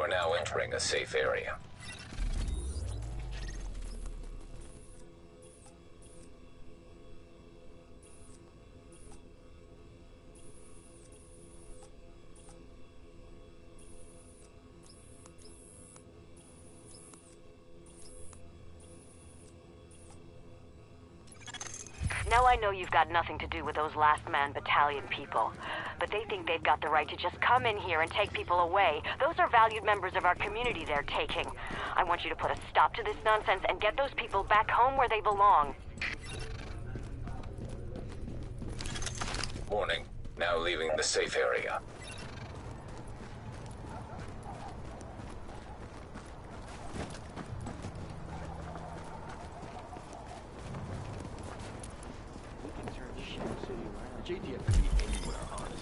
are now entering a safe area. Now I know you've got nothing to do with those Last Man Battalion people, but they think they've got the right to just come in here and take people away. Those are valued members of our community they're taking. I want you to put a stop to this nonsense and get those people back home where they belong. Warning, now leaving the safe area. JDF could be anywhere, honestly.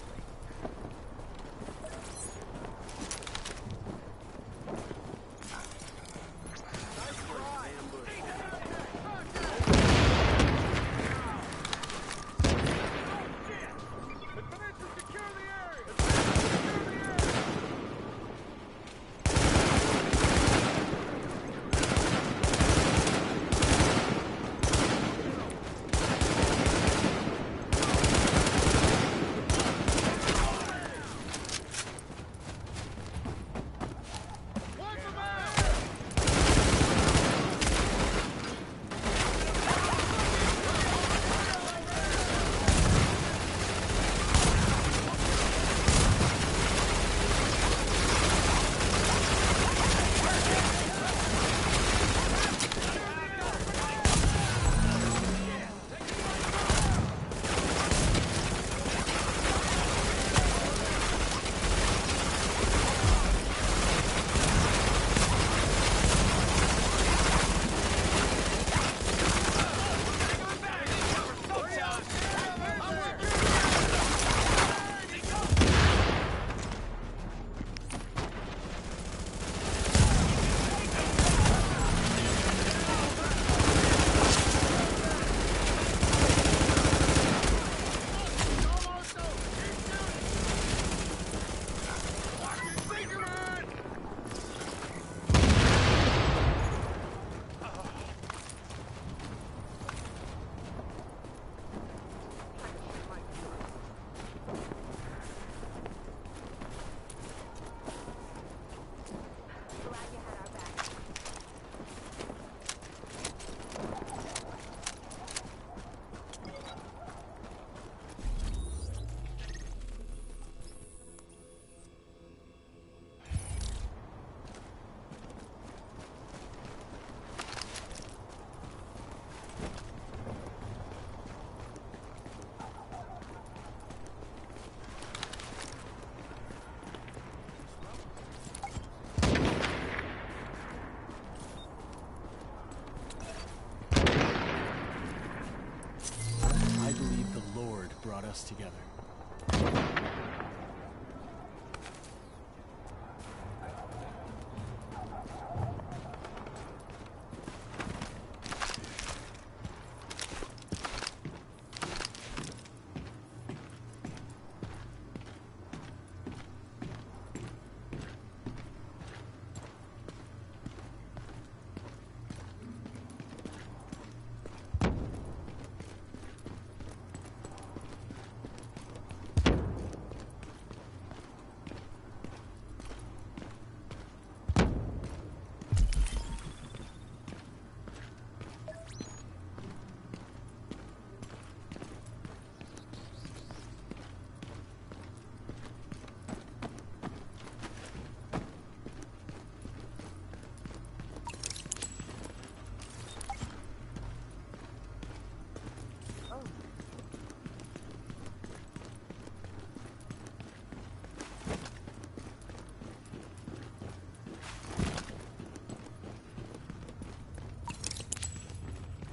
Brought us together.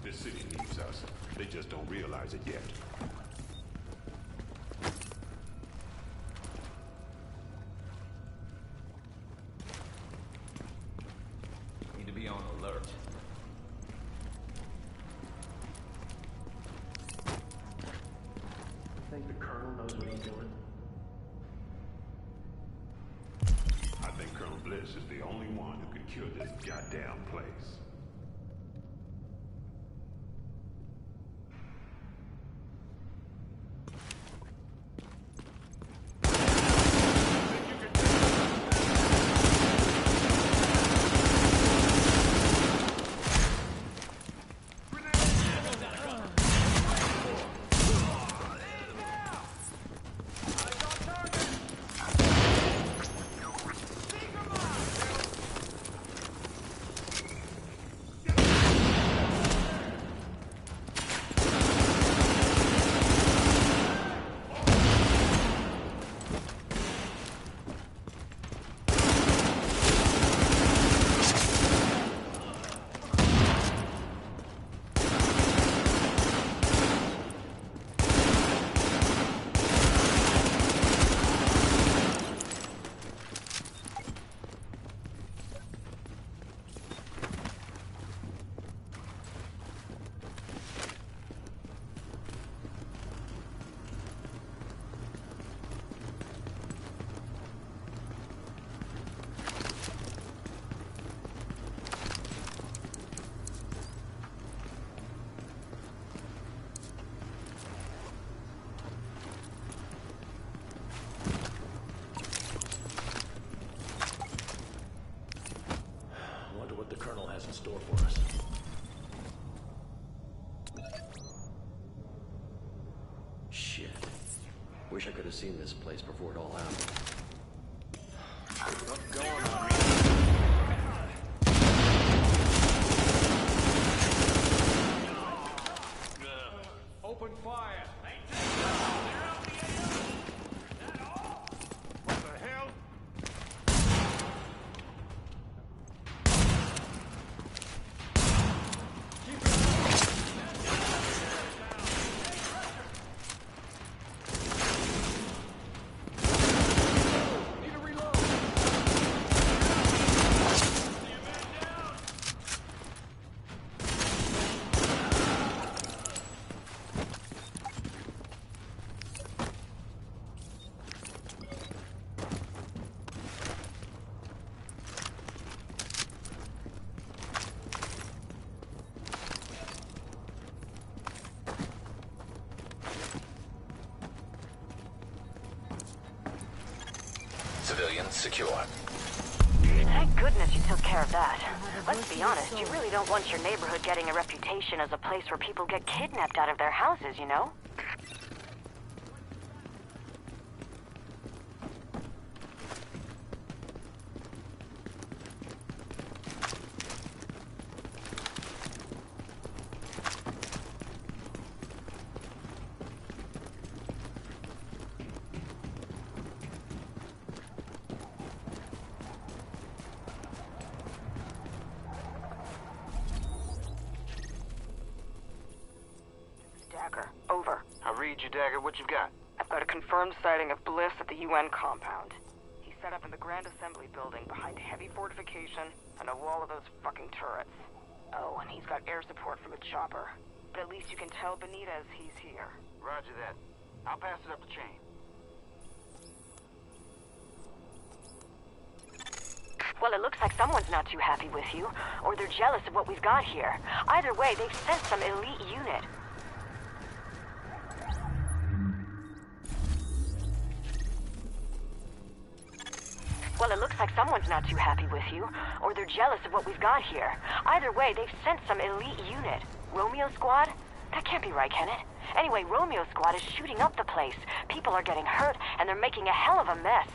This city needs us. They just don't realize it yet. Need to be on alert. Think the Colonel knows what he's doing? I think Colonel Bliss Bliss is the only one who can cure this goddamn place. In store for us. Shit. Wish I could have seen this place before it all happened. What's going on? Open fire! What the hell? Civilians secure. Thank goodness you took care of that. Let's be honest, you really don't want your neighborhood getting a reputation as a place where people get kidnapped out of their houses, you know? Dagger, over. I read you, Dagger. What you've got? I've got a confirmed sighting of Bliss at the UN compound. He's set up in the Grand Assembly building behind heavy fortification and a wall of those fucking turrets. Oh, and he's got air support from a chopper. But at least you can tell Benitez he's here. Roger that. I'll pass it up the chain. Well, it looks like someone's not too happy with you, or they're jealous of what we've got here. Either way, they've sent some elite unit. Well, it looks like someone's not too happy with you, or they're jealous of what we've got here. Either way, they've sent some elite unit. Romeo Squad? That can't be right, can it? Anyway, Romeo Squad is shooting up the place. People are getting hurt, and they're making a hell of a mess.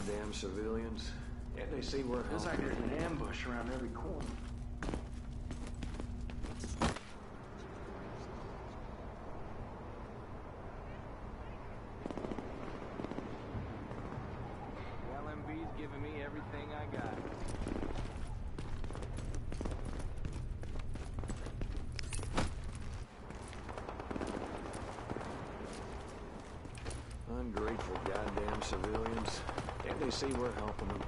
Goddamn civilians. Can't they see we're Feels like there's an ambush around every corner. LMB's giving me everything I got. Ungrateful goddamn civilians. Can't they see we're helping them?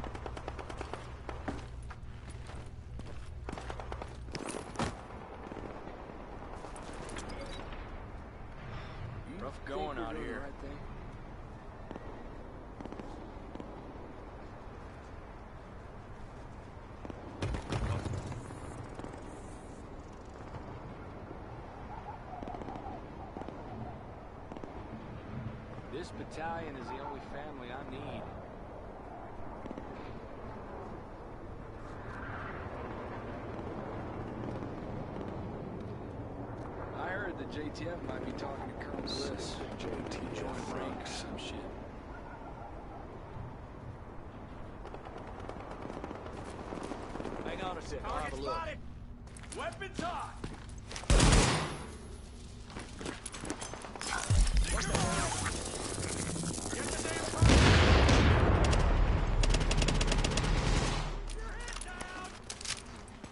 Rough going out here. This battalion is the only family I need. I heard the JTF might be talking to Colonel Bliss. JT Joint Frank. ranks, some shit. Hang on a sec, I'll have a look. Weapons hot!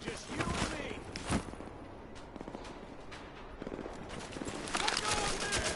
Just you and me! Let go of there!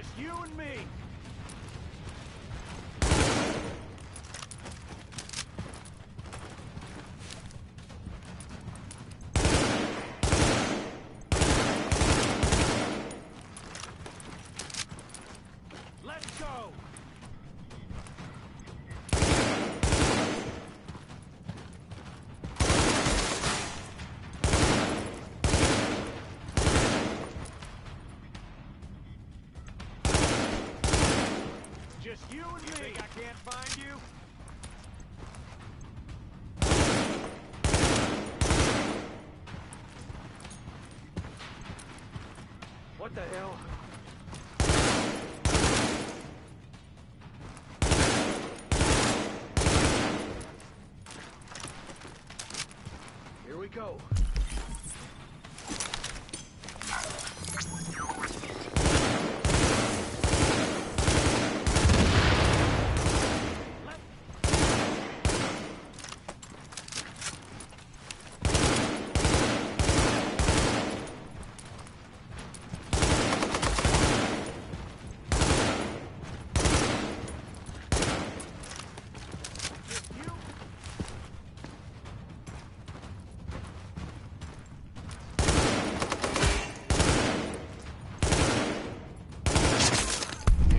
Just you and me. Let's go. Just you and me. You think I can't find you? What the hell? Here we go.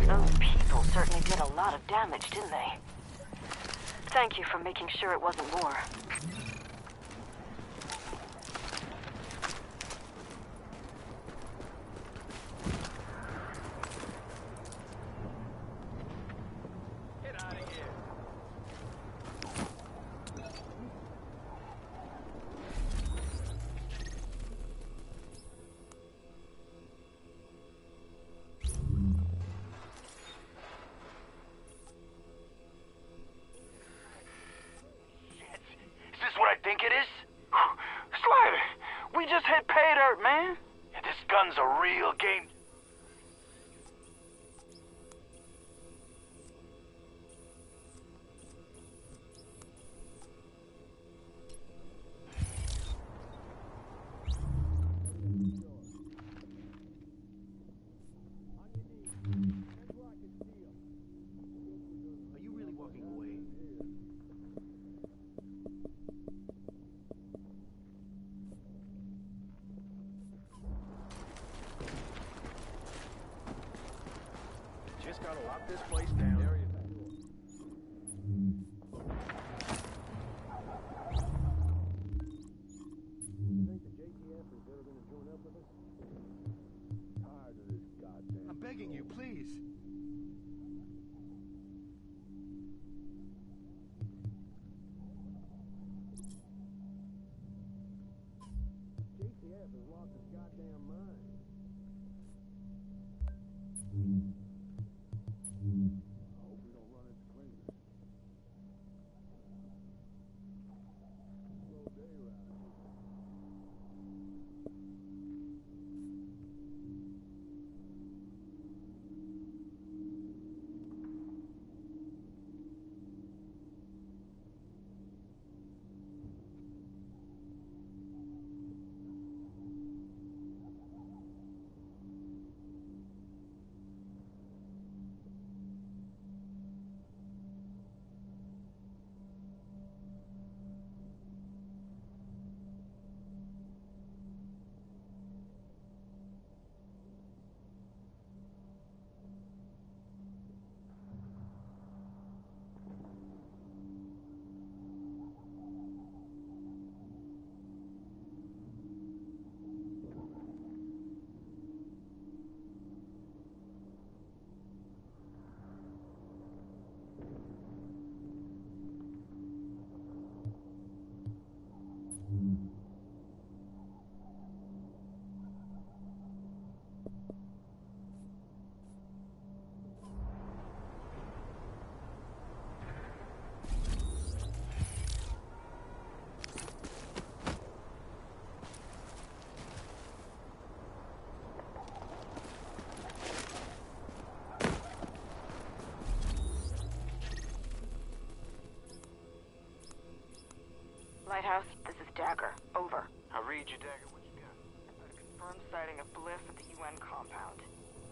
Those people certainly did a lot of damage, didn't they? Thank you for making sure it wasn't more. Get out of here. Is this what I think it is? Slider, we just hit pay dirt, man. Yeah, this gun's a real game. Are you really walking away? Just gotta lock this place down. I'm begging you, please. JTF has lost his goddamn mind. I hope we don't run into cleaners. Slow day around here. Lighthouse, this is Dagger. Over. I read you, Dagger. What you got? A confirmed sighting of Bliss at the UN compound.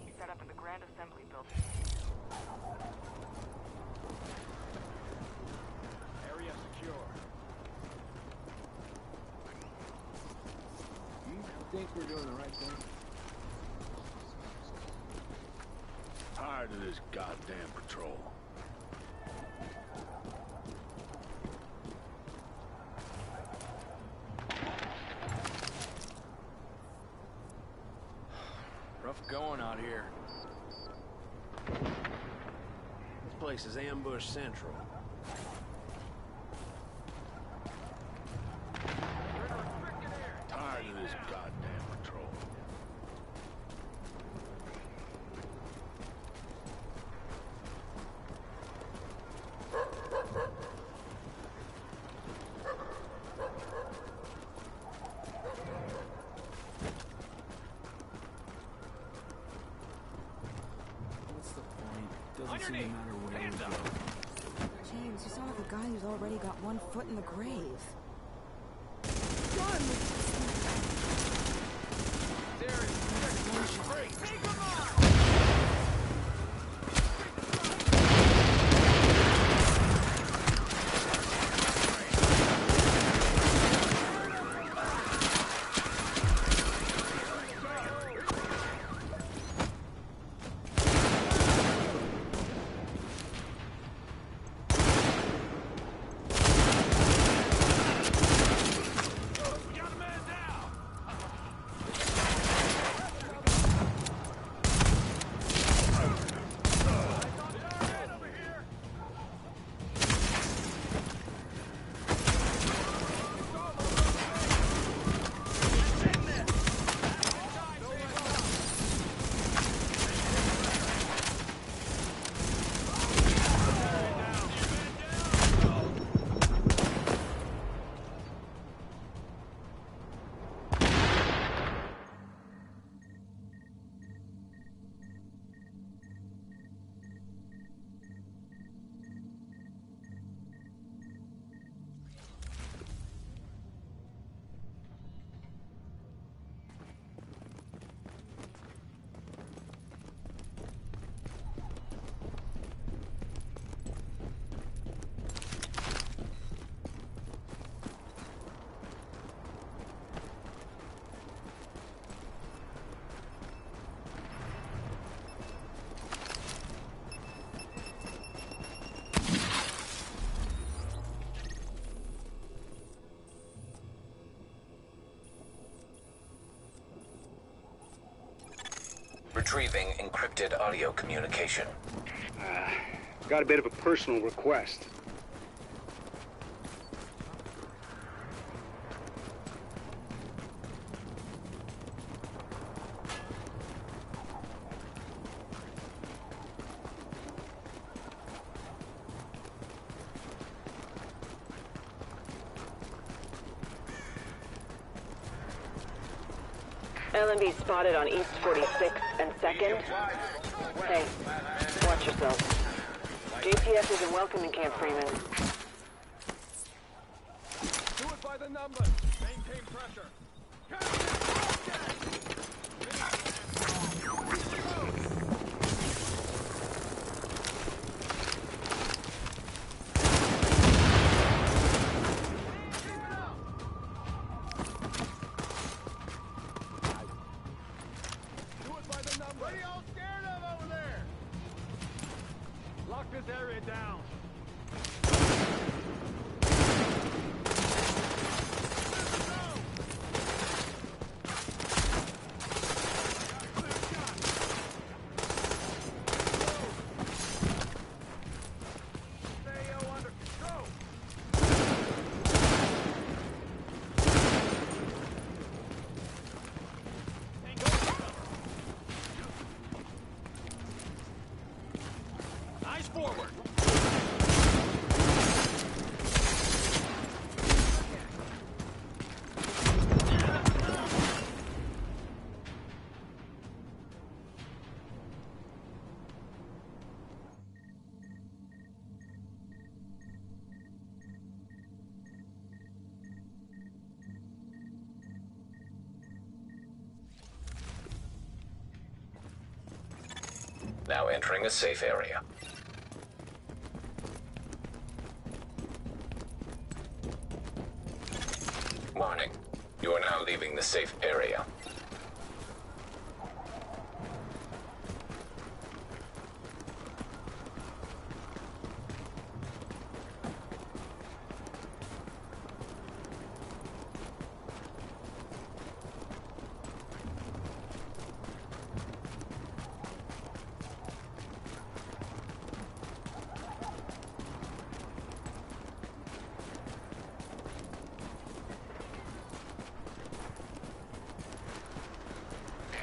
He set up at the Grand Assembly building. Area secure. You think we're doing the right thing? Tired of this goddamn patrol. Rough going out here. This place is ambush central. Tired of this goddamn patrol. What's the point? Doesn't seem to matter where we go. James, you sound like a guy who's already got one foot in the grave. Retrieving encrypted audio communication. Got a bit of a personal request. LMB spotted on East 46th and 2nd. Hey, watch yourself. JTF isn't welcome in Camp Freeman. Do it by the numbers. Maintain pressure. What are y'all scared of over there? Lock this area down. Ebeo under control. Eyes forward. Now entering a safe area. Warning. You are now leaving the safe area.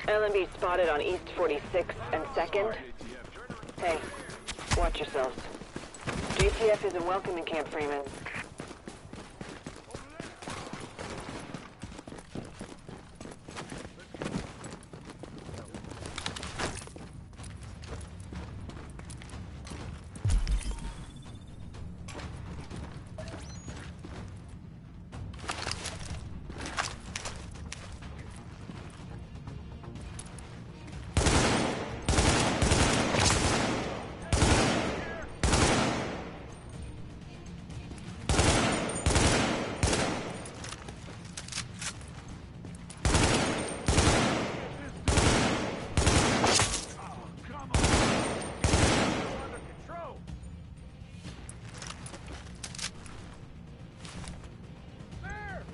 LMB spotted on East 46th and 2nd. Hey, watch yourselves. JTF isn't welcome in Camp Freeman.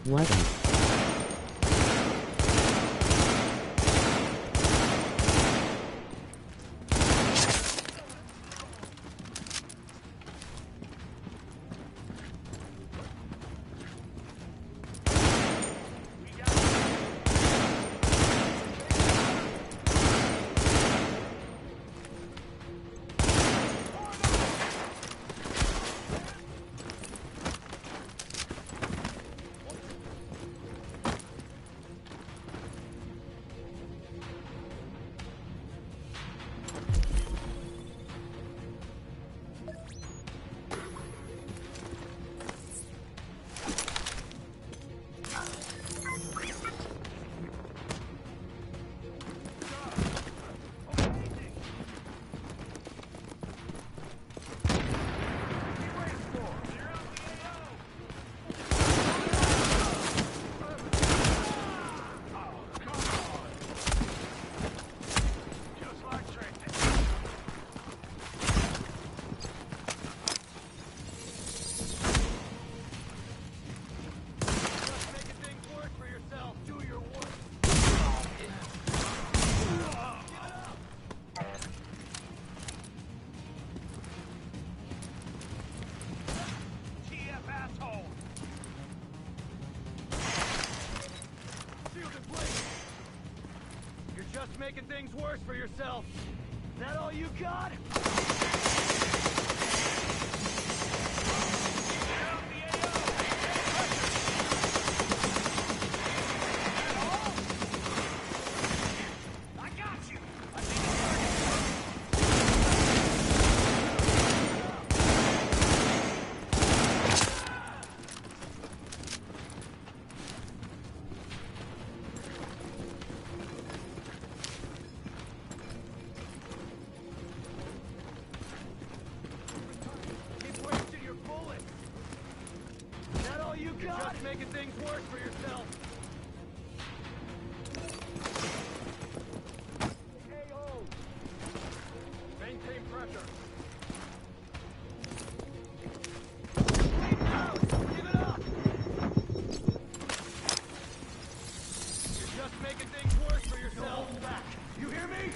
What? Making things worse for yourself. Is that all you got? Making things worse for yourself. AO. Maintain pressure. Give it up. You're just making things worse for yourself. Back. You hear me?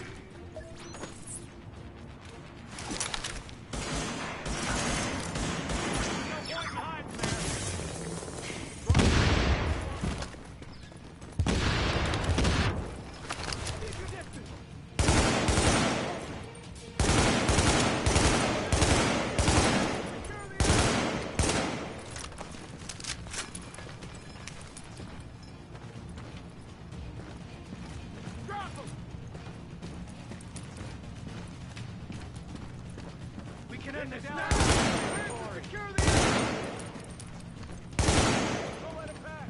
End this now! Secure the area! Don't let it pass!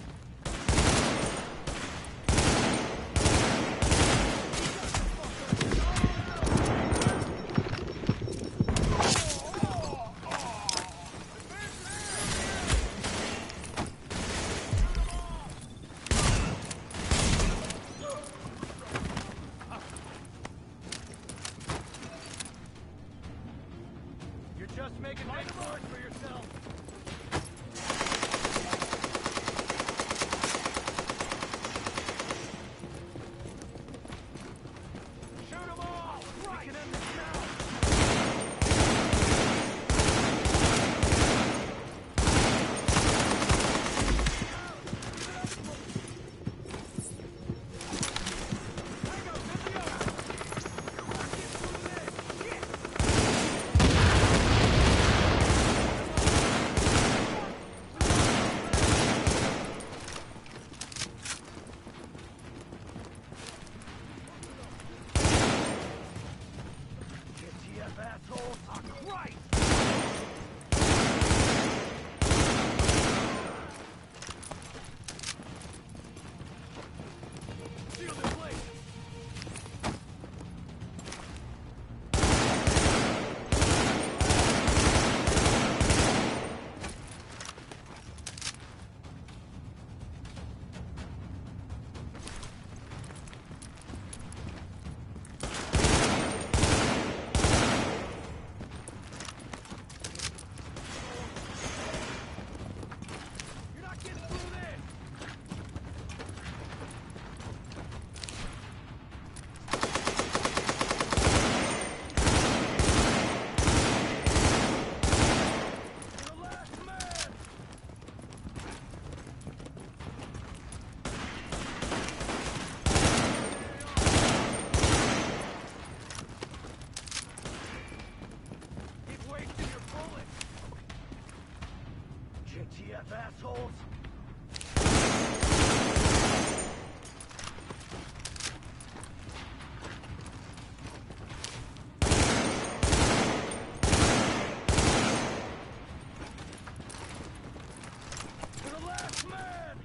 can make work for yourself. Shoot them all! Right! We can end this now! JTF assholes! To the last man!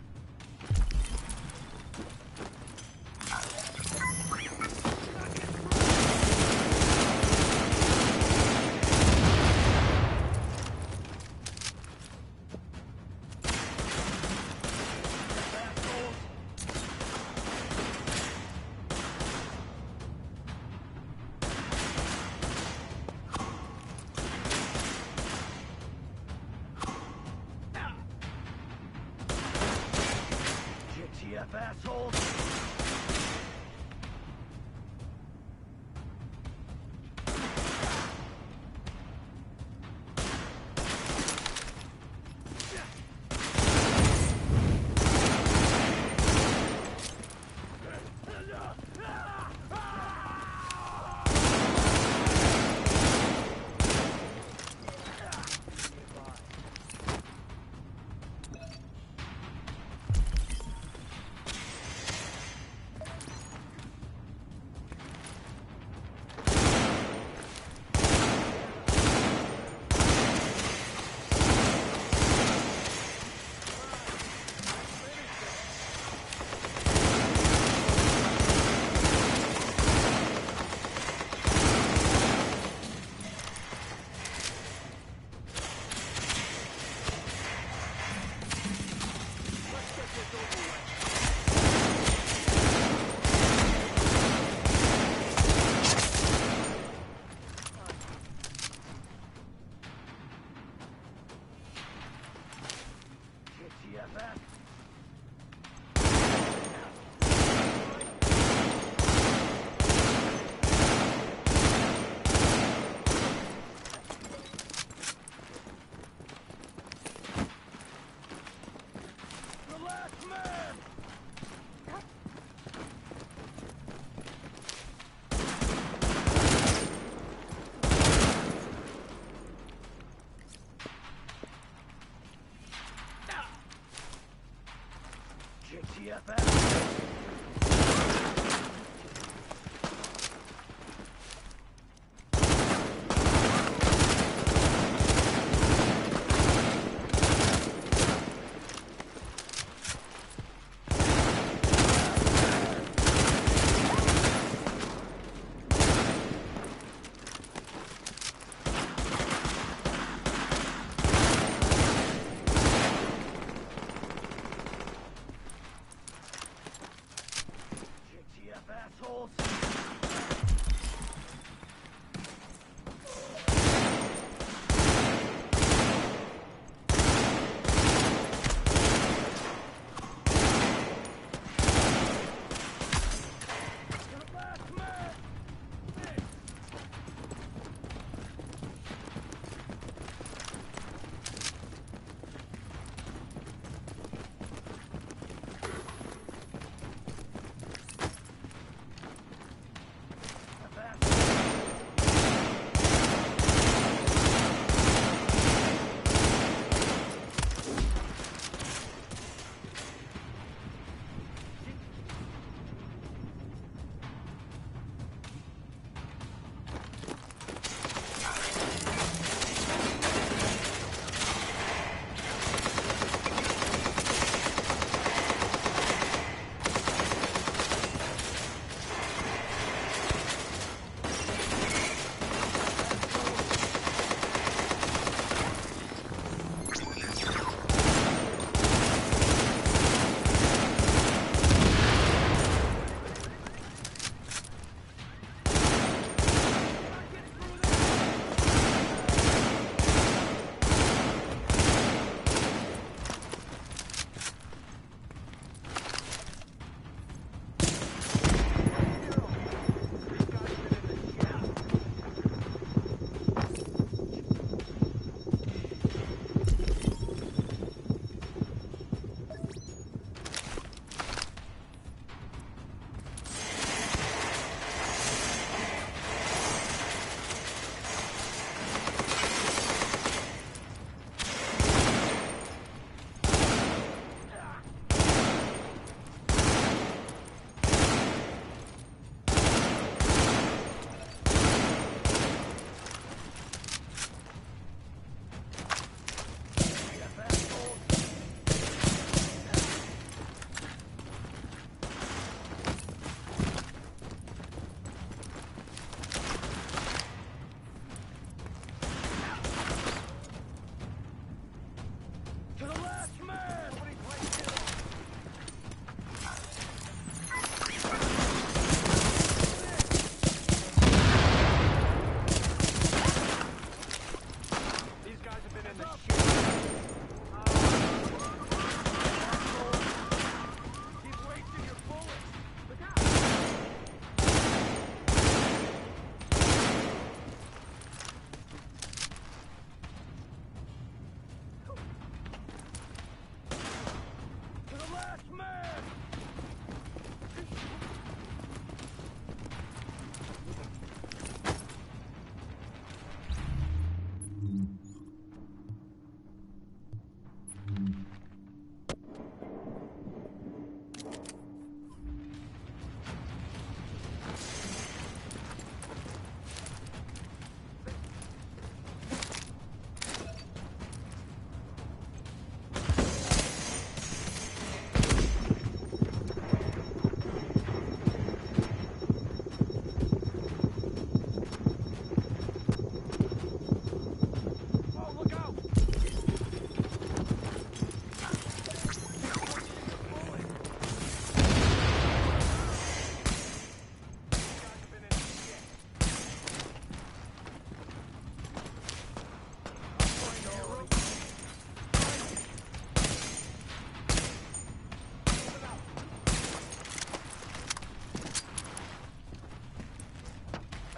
JTF assholes! JTF assholes!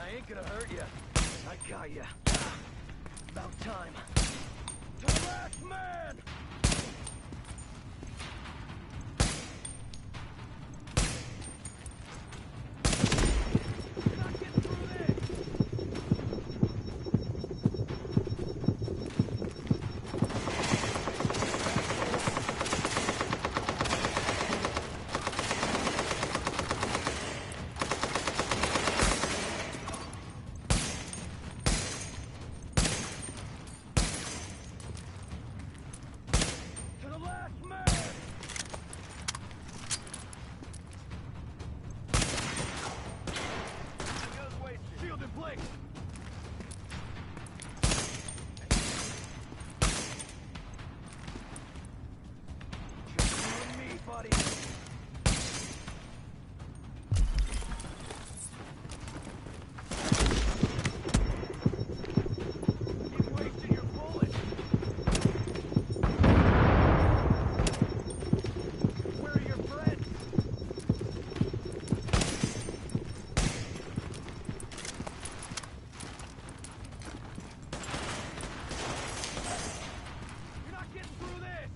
I ain't gonna hurt ya. I got ya. About time. To the last man! You're not getting through this! To the last man! Shield in place! Just you and me, buddy. Keep wasting your bullets. Where are your friends? You're not getting through this!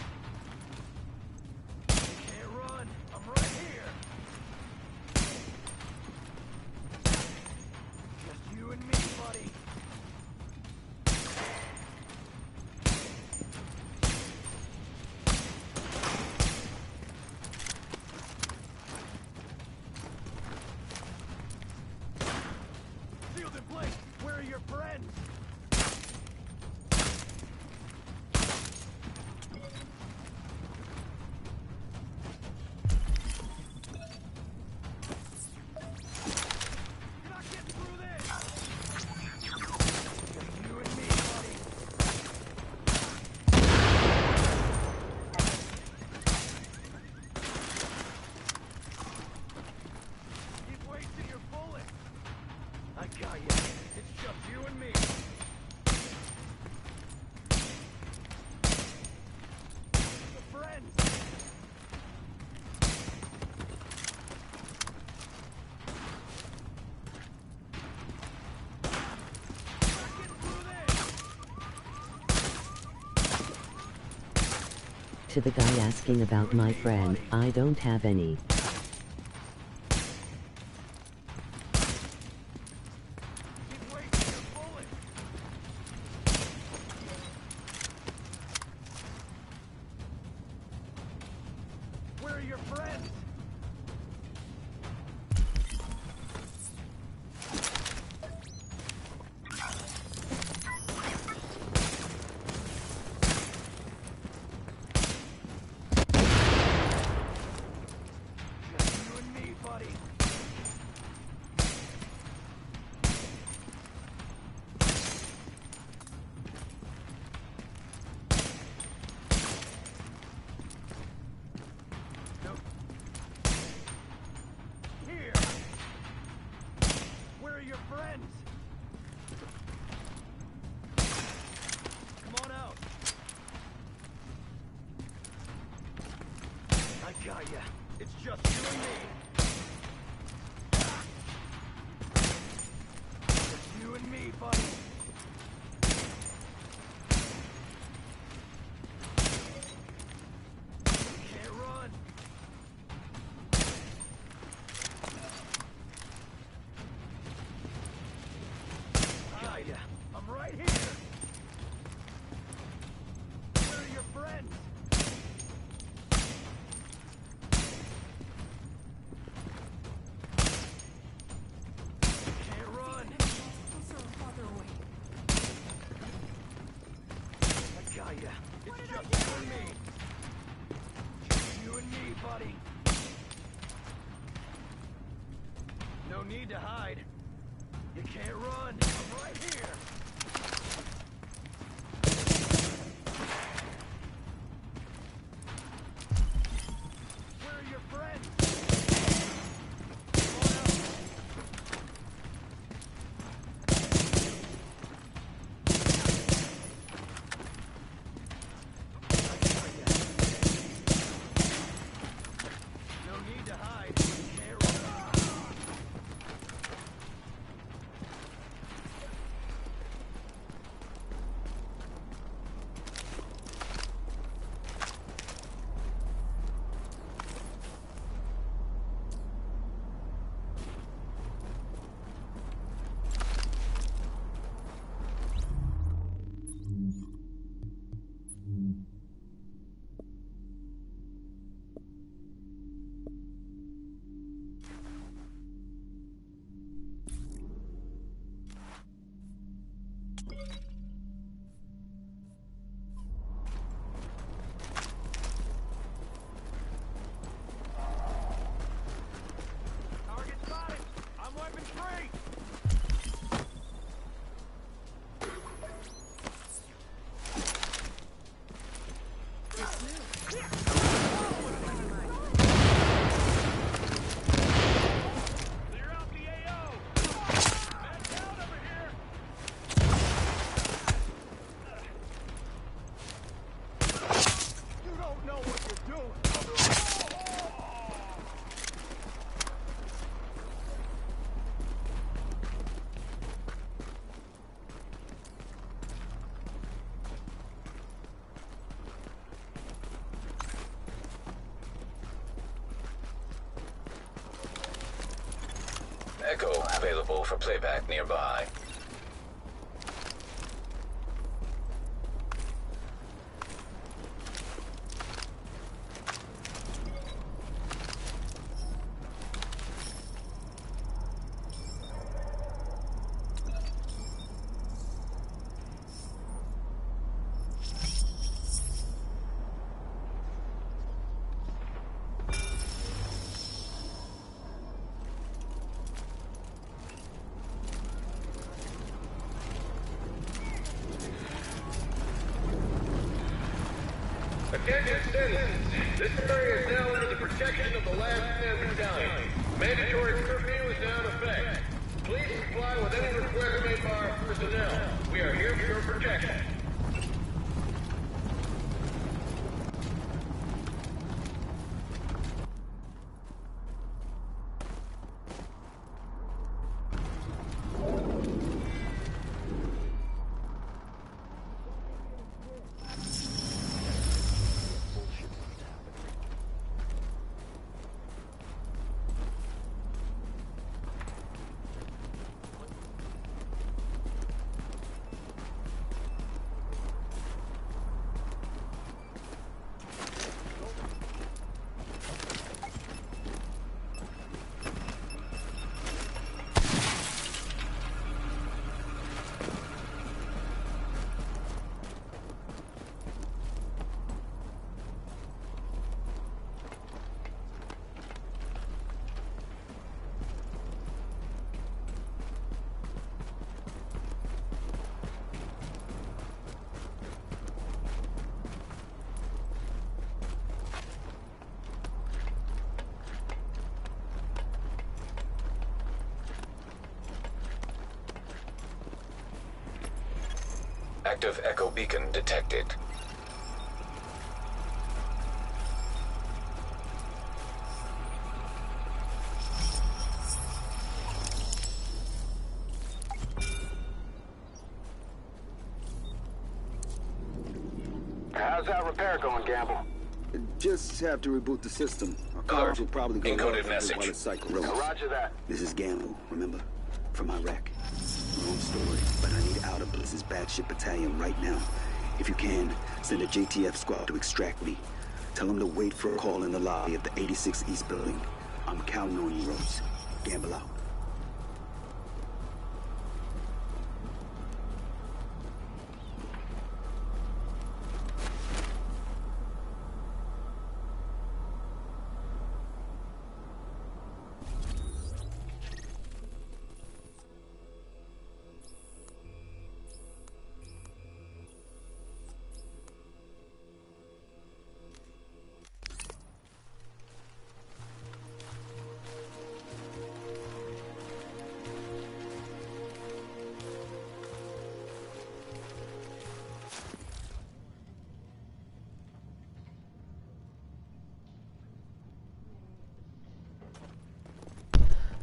You can't run. I'm right here. Just you and me, buddy. Shield in place. Where are your friends? You're not getting through this! Just you and me, buddy. Keep wasting your bullets. I got you. It's just you and me. The friends. You're not getting through this! To the guy asking about my friend, I don't have any. Keep wasting your bullets. Where are your friends? Just you and me, buddy. Nope. Here. Where are your friends? Come on out. I got ya. It's just you and me. Just you and me, buddy. You can't run. Got ya. I'm right here. Where are your friends? Can't run. Closer, farther away. I got ya. It's just you and me. Just you and me, buddy. No need to hide. You can't run. I'm right here. Where are your friends? Come on out. I got ya. No need to hide. You can't run. Echo available for playback nearby. Attention citizens, this area is now under the protection of the last man battalion. Mandatory curfew is now in effect. Please comply with any request made by our personnel. We are here for your protection. Active Echo beacon detected. How's that repair going, Gamble? Just have to reboot the system. Our cards will probably go Encoded off message. while it cycles. Roger that. This is Gamble, remember? From Iraq. Long story, but I need out of Blizz's Batship Battalion right now. If you can, send a JTF squad to extract me. Tell them to wait for a call in the lobby of the 86 East building. I'm counting on you, Rose. Gamble out.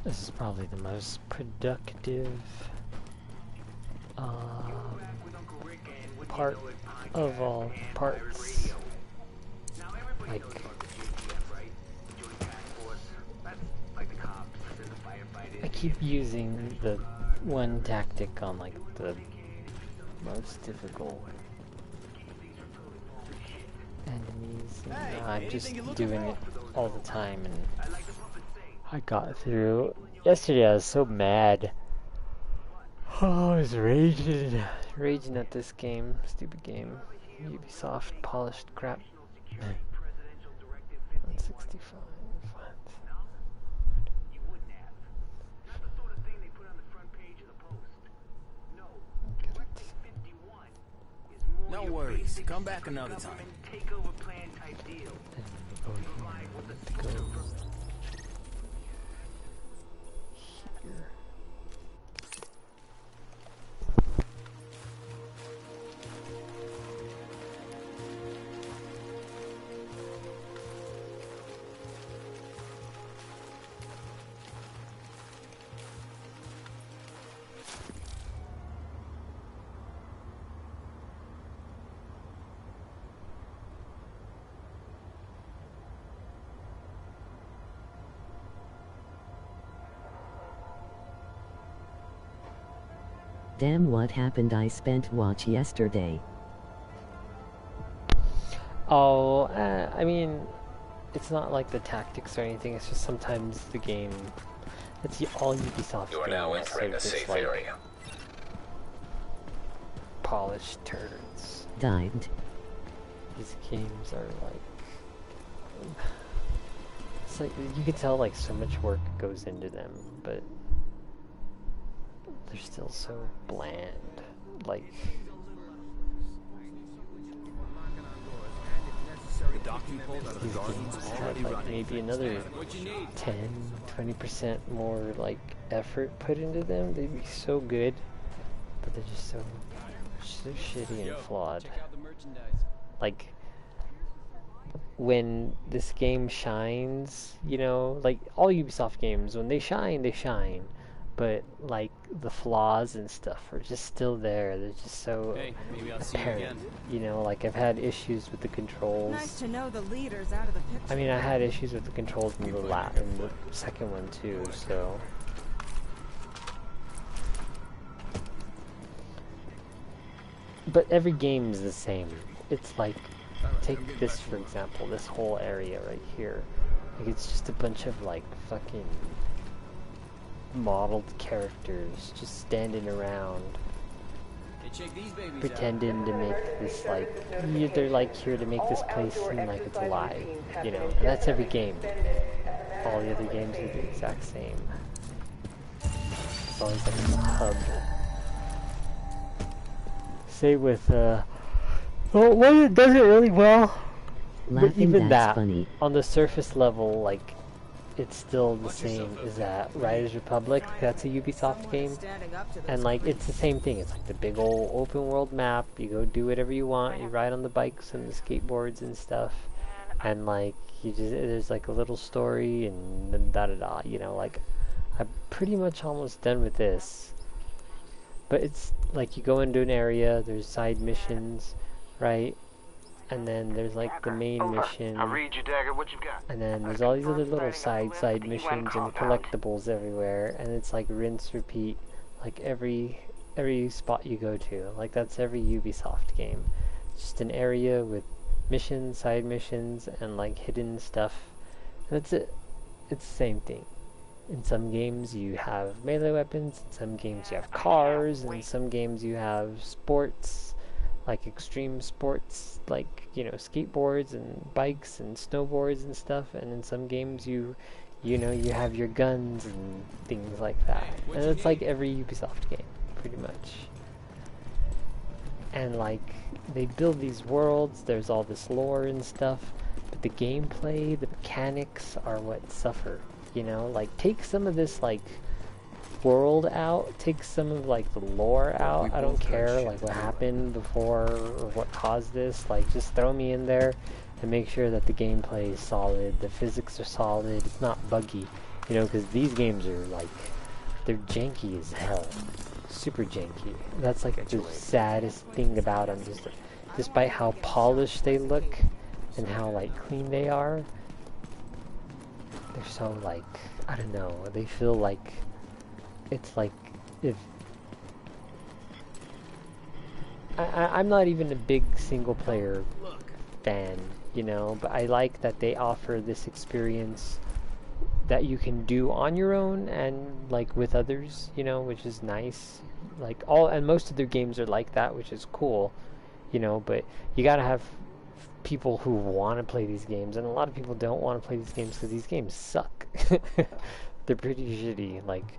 This is probably the most productive part of all parts. Like, I keep using the one tactic on like the most difficult enemies, and I'm just doing it all the time, and I got through. Yesterday I was so mad. Oh, I was raging at this game. Stupid game. Ubisoft polished crap. 165. No worries. Come back another time. Go here. Damn, what happened? I spent watch yesterday. Oh, I mean, it's not like the tactics or anything, it's just sometimes the game, it's all Ubisoft You are now games, entering a so safe like, area. polished turds. Died. These games are like, it's like, you can tell like so much work goes into them, but they're still so bland. Like, these games had like maybe another 10-20% more like effort put into them, they'd be so good, but they're just so shitty and flawed. Like, when this game shines, you know, like all Ubisoft games, when they shine, but like the flaws and stuff are just still there. They're just so apparent. You know, like I've had issues with the controls. Nice to know the leader's out of the picture. I mean, I had issues with the controls in the second one too. So, but every game is the same. It's like, take this for example, this whole area right here. Like, it's just a bunch of like fucking modeled characters just standing around pretending to make this like, they're like here to make this place seem like it's alive, you know, and that's every game. All the other games are the exact same. It's always like a hub. Same with well, one that does it really well, but even that, funny. On the surface level, like, it's still the same as that Riders Republic. That's a Ubisoft game, and like it's the same thing. It's like the big old open world map. You go do whatever you want. You ride on the bikes and the skateboards and stuff, and like you just, there's like a little story and da da da. You know, like I'm pretty much almost done with this, but it's like you go into an area. There's side missions, right? And then there's like the main mission. I read you, Dagger. What you got? And then there's all these other little side missions and collectibles everywhere, and it's like rinse repeat, like every spot you go to. Like that's every Ubisoft game. It's just an area with missions, side missions, and like hidden stuff. And that's it. It's the same thing. In some games you have melee weapons, in some games you have cars, and in some games you have sports, like extreme sports, like, you know, skateboards and bikes and snowboards and stuff, and in some games you know, you have your guns and things like that. And it's like every Ubisoft game, pretty much. And like, they build these worlds, there's all this lore and stuff, but the gameplay, the mechanics are what suffer, you know? Like, take some of this, like, world out, take some of like the lore out. I don't care like what happened before or what caused this. Like, just throw me in there and make sure that the gameplay is solid, the physics are solid, it's not buggy, you know, because these games are like, they're janky as hell, super janky. That's like the saddest thing about them, just despite how polished they look and how like clean they are, they're so like, I don't know, they feel like, it's like if I'm not even a big single player fan, you know, but I like that they offer this experience that you can do on your own and like with others, you know, which is nice. Like and most of their games are like that, which is cool, you know, but you gotta have people who want to play these games, and a lot of people don't want to play these games because these games suck. They're pretty shitty. Like,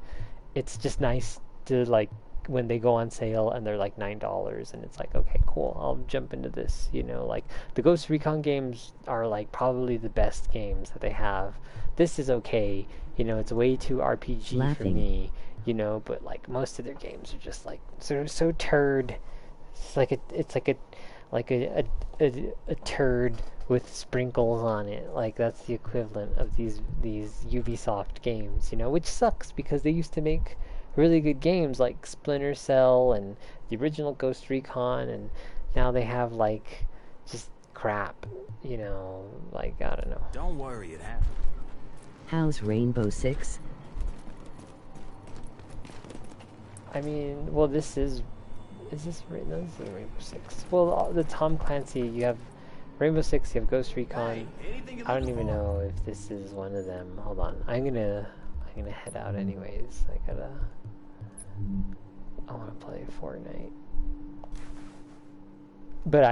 it's just nice to, like, when they go on sale and they're like $9 and it's like, okay, cool, I'll jump into this, you know. Like, the Ghost Recon games are like probably the best games that they have. This is okay, you know, it's way too RPG for me, you know, but like most of their games are just like so turd. It's like a turd with sprinkles on it. Like, that's the equivalent of these Ubisoft games, you know, which sucks because they used to make really good games like Splinter Cell and the original Ghost Recon, and now they have like just crap, you know, like, I don't know. Don't worry, it happened. How's Rainbow Six? I mean, well, this is this right? No, this is Rainbow Six. Well, the Tom Clancy, you have Rainbow Six, you have Ghost Recon. I don't even know if this is one of them. Hold on, I'm gonna head out anyways. I want to play Fortnite. But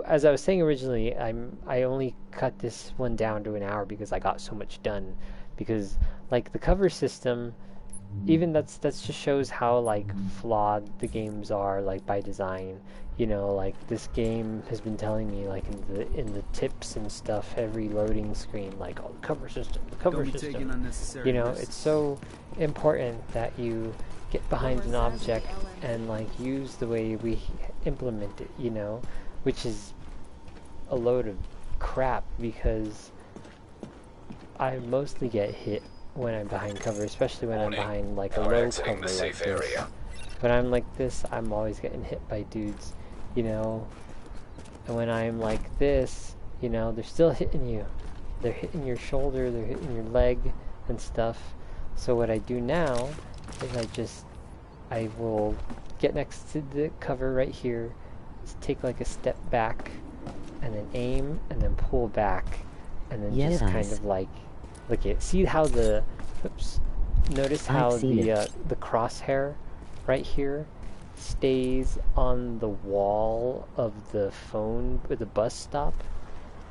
as I was saying originally, I only cut this one down to an hour because I got so much done. Because like the cover system, even that just shows how like flawed the games are, like by design. You know, like this game has been telling me, like in the tips and stuff, every loading screen, like, oh, the cover system. You know, it's so important that you get behind an object and like use the way we implement it. You know, which is a load of crap because I mostly get hit when I'm behind cover, especially when I'm behind like a low cover like this. When I'm like this, I'm always getting hit by dudes, you know. And when I'm like this, you know, they're still hitting you. They're hitting your shoulder, they're hitting your leg and stuff. So what I do now is I will get next to the cover right here, take like a step back, and then aim, and then pull back, and then just kind of like, look at, see how the, oops, notice how the crosshair right here stays on the wall of the phone with the bus stop.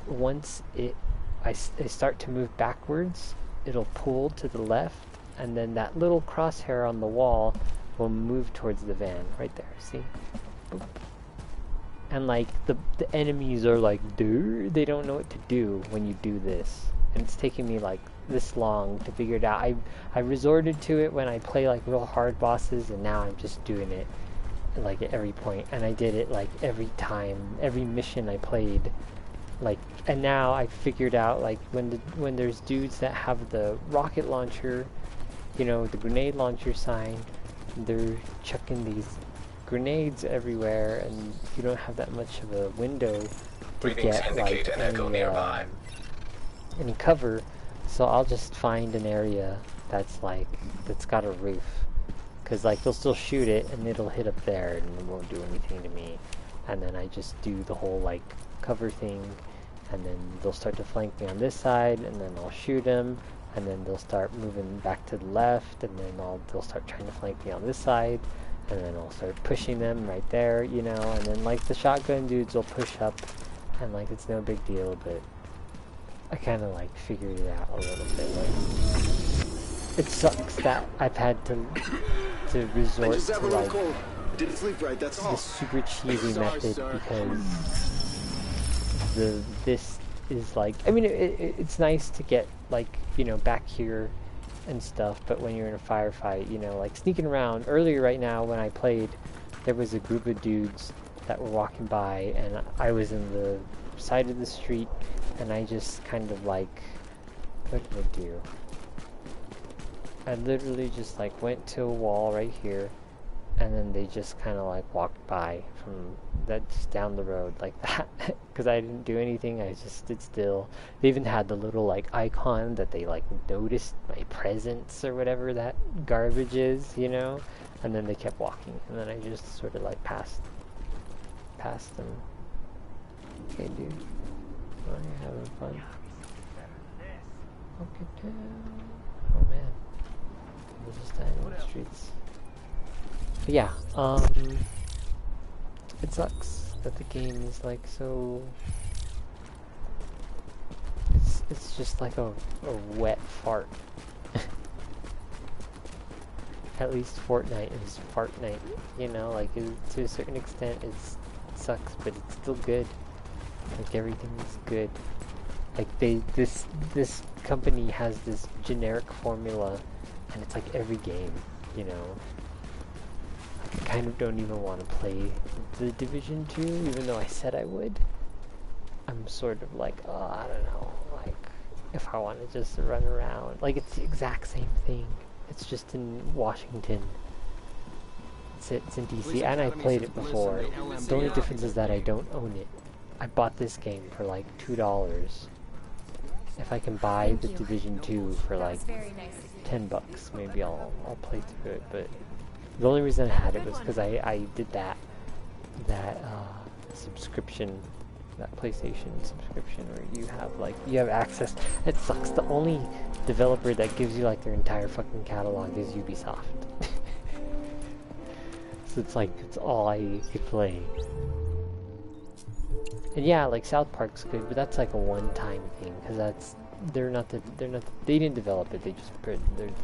Once I start to move backwards, it'll pull to the left, and then that little crosshair on the wall will move towards the van right there. See? Boop. And like the enemies are like, dude, they don't know what to do when you do this. And it's taking me like this long to figure it out. I resorted to it when I play like real hard bosses, and now I'm just doing it like at every point. And I did it like every time, every mission I played. Like, and now I figured out like when there's dudes that have the rocket launcher, you know, the grenade launcher sign, they're chucking these grenades everywhere, and you don't have that much of a window to get like any cover. So I'll just find an area that's got a roof, because like they'll still shoot it and it'll hit up there and it won't do anything to me. And then I just do the whole like cover thing, and then they'll start to flank me on this side, and then I'll shoot them, and then they'll start moving back to the left, and then they'll start trying to flank me on this side, and then I'll start pushing them right there, you know. And then like the shotgun dudes will push up, and like it's no big deal, but I kind of like figured it out a little bit. Like, it sucks that I've had to resort to like this super cheesy method, because this is like, I mean, it's nice to get like, you know, back here and stuff, but when you're in a firefight, you know, like sneaking around. Earlier right now when I played, there was a group of dudes that were walking by, and I was in the side of the street, and I just kind of like, what did I do? I literally just like went to a wall right here, and then they just kind of like walked by from that, just down the road like that, because I didn't do anything. I just stood still. They even had the little like icon that they like noticed my presence or whatever that garbage is, you know. And then they kept walking, and then I just sort of like passed them. Okay, dude, are you having fun? Okay, down. Oh man, we're just standing in the streets. But yeah, it sucks that the game is like so, it's just like a wet fart. At least Fortnite is Fartnite, you know, like to a certain extent it sucks, but it's still good. Like everything is good. Like this company has this generic formula, and it's like every game, you know. I kind of don't even want to play the Division 2, even though I said I would. I'm sort of like, oh, I don't know, like, if I want to just run around. Like, it's the exact same thing. It's just in Washington. It's in DC, and I played it before. The only difference is that I don't own it. I bought this game for like $2. If I can buy the Division 2 for like $10, maybe I'll play through it, but The only reason I had it was because I did that subscription, that PlayStation subscription, where you have access. It sucks. The only developer that gives you like their entire fucking catalog is Ubisoft. So it's all I could play. And yeah, like South Park's good, but that's like a one-time thing because they didn't develop it. They're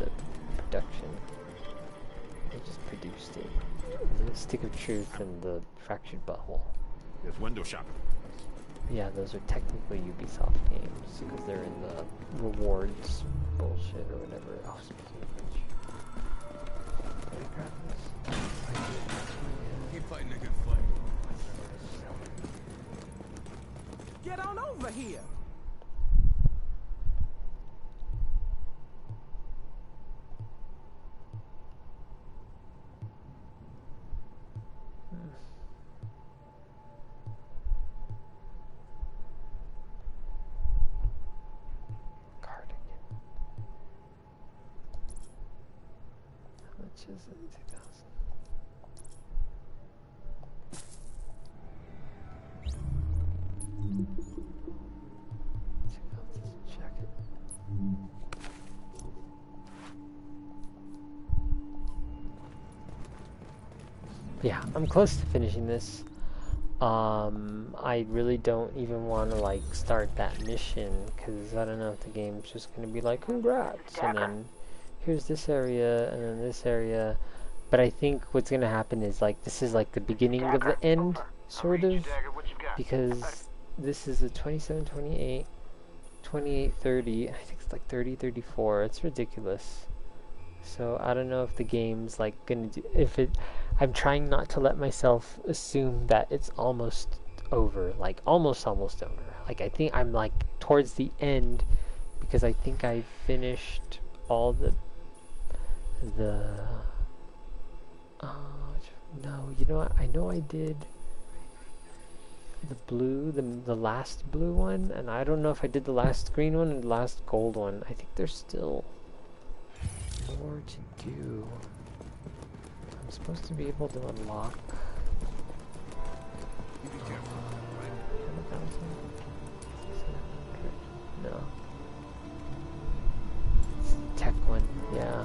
the production. They just produced it. The Stick of Truth and the Fractured Butthole. It's window shopping. Yeah, those are technically Ubisoft games because they're in the rewards bullshit or whatever. Oh, speaking of which, can I grab this? Keep fighting a good fight. Get on over here. Is it 2000? Check out this jacket. Yeah, I'm close to finishing this. I really don't even want to like start that mission because I don't know if the game's just gonna be like congrats and then here's this area and then this area, but I think what's gonna happen is like this is like the beginning of the end, sort of, because this is a 27, 28, 28, 30. I think it's like 30, 34. It's ridiculous. So I don't know if the game's like gonna do. I'm trying not to let myself assume that it's almost over, like almost over. Like I think I'm like towards the end because I think I finished all the no, you know what? I know I did the blue, the last blue one, and I don't know if I did the last green one and the last gold one. I think there's still more to do. I'm supposed to be able to unlock. No. It's the tech one, yeah.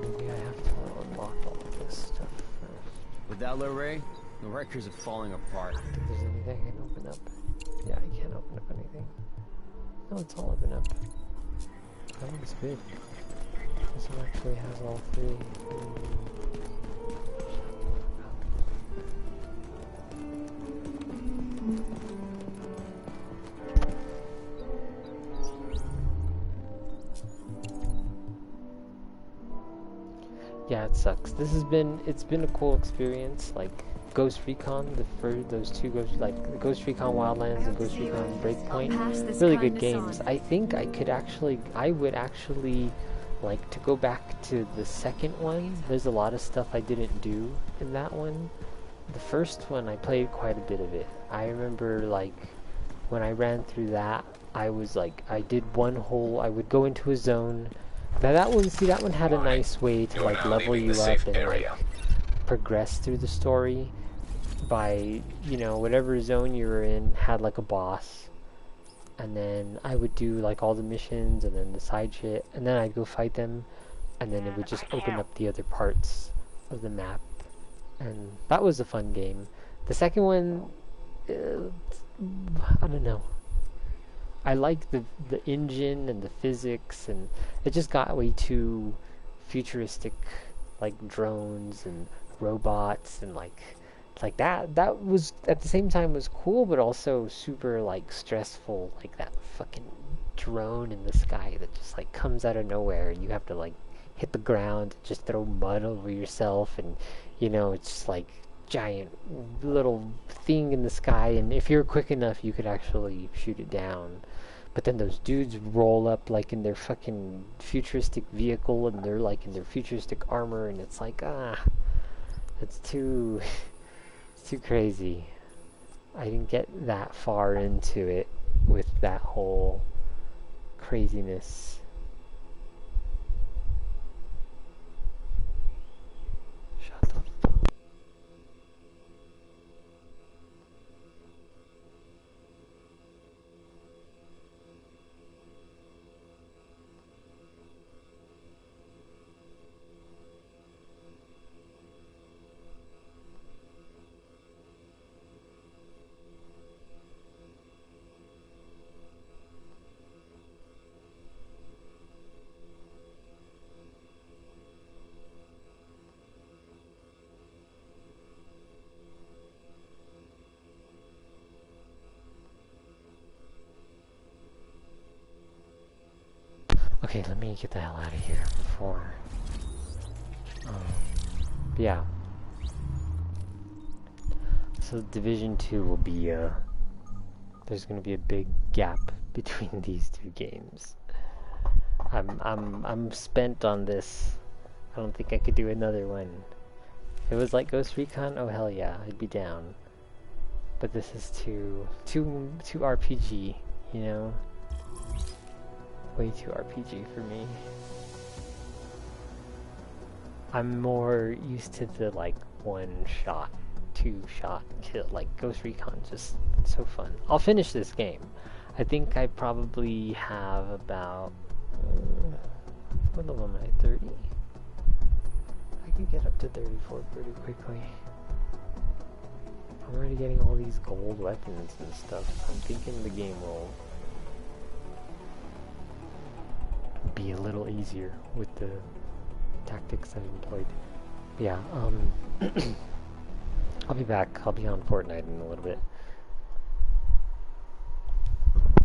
Maybe I have to unlock all of this stuff first. Without Lorray, the records are falling apart. If there's anything I can open up. Yeah, I can't open up anything. No, it's all open up. That one's good. This one actually has all three. Yeah, it sucks. It's been a cool experience. Like Ghost Recon, those two Ghost Recon Wildlands and Ghost Recon Breakpoint, really good games. I think I would actually like to go back to the second one. There's a lot of stuff I didn't do in that one. The first one I played quite a bit of it. I remember like when I ran through that, I would go into a zone. Now that one had a nice way to like level you up and like progress through the story by, you know, whatever zone you were in had like a boss. And then I would do like all the missions and then the side shit, and then I'd go fight them, and then it would just open up the other parts of the map, and that was a fun game. The second one, I don't know. I like the engine and the physics, and it just got way too futuristic, like drones and robots and like that was at the same time was cool, but also super like stressful, like that fucking drone in the sky that just like comes out of nowhere and you have to like hit the ground and just throw mud over yourself, and you know, it's just like giant little thing in the sky, and if you're quick enough you could actually shoot it down. But then those dudes roll up like in their fucking futuristic vehicle, and they're like in their futuristic armor, and it's like, it's too crazy. I didn't get that far into it with that whole craziness. Okay, let me get the hell out of here before... yeah. So Division 2 will be, there's gonna be a big gap between these two games. I'm spent on this. I don't think I could do another one. If it was like Ghost Recon, oh hell yeah, I'd be down. But this is too RPG, you know? Way too RPG for me. I'm more used to the like one shot, two shot kill, like Ghost Recon, just so fun. I'll finish this game. I think I probably have about, what level am I, 30? I could get up to 34 pretty quickly. I'm already getting all these gold weapons and stuff. I'm thinking the game will be a little easier with the tactics I've employed. But yeah, I'll be back. I'll be on Fortnite in a little bit.